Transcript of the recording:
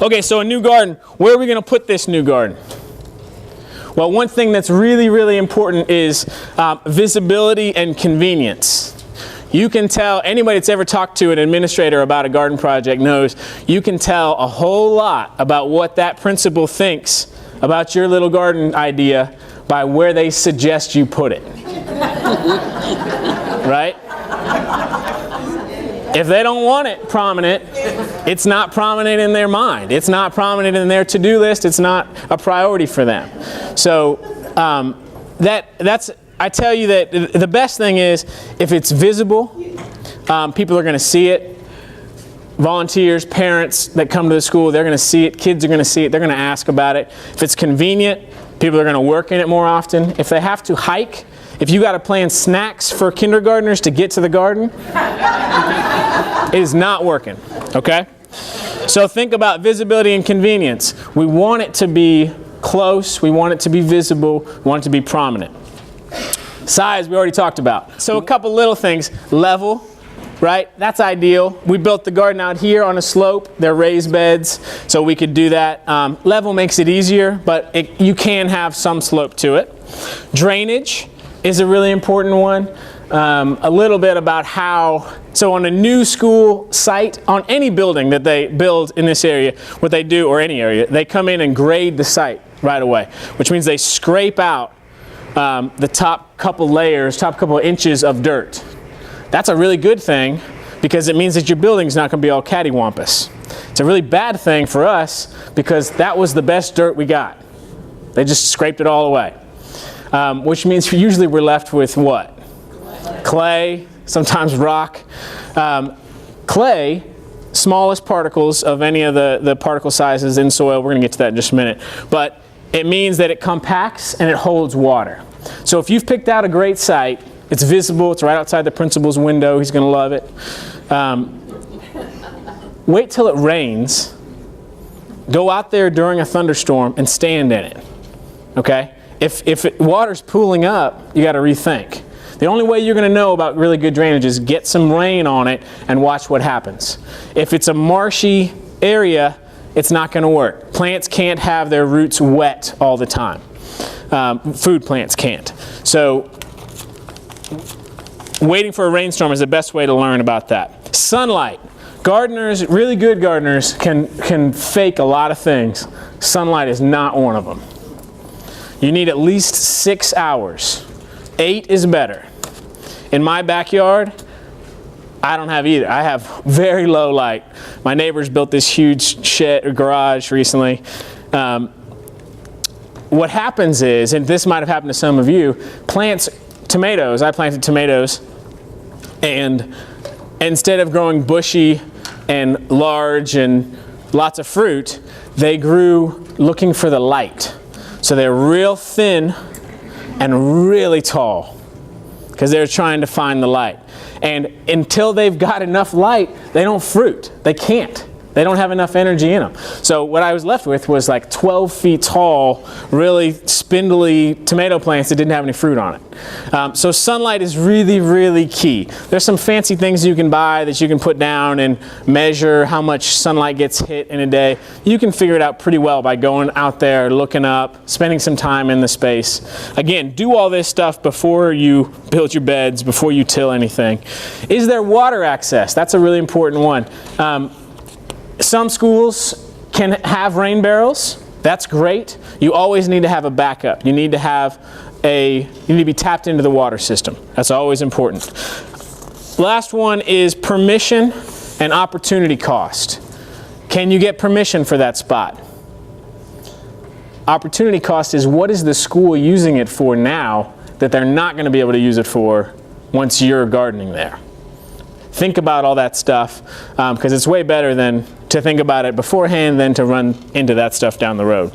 Okay, so a new garden. Where are we going to put this new garden? Well, one thing that's really, really important is visibility and convenience. You can tell, anybody that's ever talked to an administrator about a garden project knows, you can tell a whole lot about what that principal thinks about your little garden idea by where they suggest you put it. Right? If they don't want it prominent, it's not prominent in their mind. It's not prominent in their to-do list. It's not a priority for them. So I tell you that the best thing is if it's visible, people are going to see it. Volunteers, parents that come to the school, they're going to see it. Kids are going to see it. They're going to ask about it. If it's convenient, people are going to work in it more often. If they have to hike, if you got to plan snacks for kindergartners to get to the garden, it is not working, okay? So think about visibility and convenience. We want it to be close. We want it to be visible. We want it to be prominent. Size, we already talked about. So a couple little things. Level, right? That's ideal. We built the garden out here on a slope. They're raised beds, so we could do that. Level makes it easier, but you can have some slope to it. Drainage is a really important one. A little bit about how, so on a new school site, on any building that they build in this area, what they do, or any area, they come in and grade the site right away, which means they scrape out the top couple layers, top couple inches of dirt. That's a really good thing because it means that your building's not going to be all cattywampus. It's a really bad thing for us because that was the best dirt we got. They just scraped it all away. Which means usually we're left with what? Clay, sometimes rock. Clay, smallest particles of any of the particle sizes in soil. We're going to get to that in just a minute. But it means that it compacts and it holds water. So if you've picked out a great site, it's visible, it's right outside the principal's window, he's going to love it. Wait till it rains. Go out there during a thunderstorm and stand in it. Okay? If water's pooling up, you got to rethink. The only way you're going to know about really good drainage is get some rain on it and watch what happens. If it's a marshy area, it's not going to work. Plants can't have their roots wet all the time. Food plants can't. So waiting for a rainstorm is the best way to learn about that. Sunlight. Gardeners, really good gardeners, can fake a lot of things. Sunlight is not one of them. You need at least 6 hours. 8 is better. In my backyard, I don't have either. I have very low light. My neighbors built this huge shed or garage recently. What happens is, and this might have happened to some of you, tomatoes, I planted tomatoes, and instead of growing bushy and large and lots of fruit, they grew looking for the light. So they're real thin and really tall because they're trying to find the light. And until they've got enough light, they don't fruit. They can't. They don't have enough energy in them. So what I was left with was like 12 feet tall, really spindly tomato plants that didn't have any fruit on it. So sunlight is really, really key. There's some fancy things you can buy that you can put down and measure how much sunlight gets hit in a day. You can figure it out pretty well by going out there, looking up, spending some time in the space. Again, do all this stuff before you build your beds, before you till anything. Is there water access? That's a really important one. Some schools can have rain barrels. That's great. You always need to have a backup. You need to be tapped into the water system. That's always important. Last one is permission and opportunity cost. Can you get permission for that spot? Opportunity cost is what is the school using it for now that they're not going to be able to use it for once you're gardening there. Think about all that stuff because it's way better than to think about it beforehand than to run into that stuff down the road.